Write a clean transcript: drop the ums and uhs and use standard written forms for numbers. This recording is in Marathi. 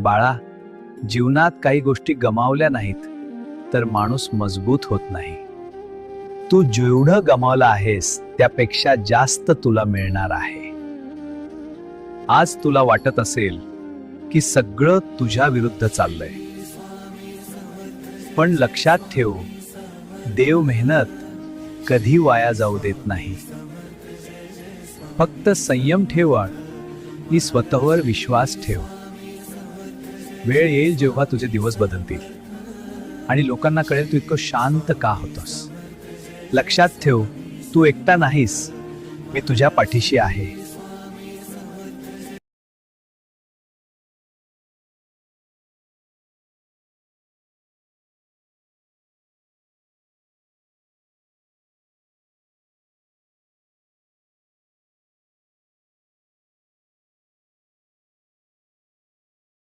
बाळा, जीवनात काही गोष्टी गमावल्या नाहीत तर माणूस मजबूत होत नाही. तू जेवढं गमावलं आहेस त्यापेक्षा जास्त तुला मिळणार आहे. आज तुला वाटत असेल की सगळं तुझ्या विरुद्ध चाललंय, पण लक्षात ठेव, देव मेहनत कधी वाया जाऊ देत नाही. फक्त संयम ठेव आणि स्वतःवर विश्वास ठेव. वेळ येईल जेव्हा तुझे दिवस बदलतील आणि लोकांना कळेल तू इतकं शांत का होतोस. लक्षात ठेव, तू एकटा नाहीस, मी तुझ्या पाठीशी आहे.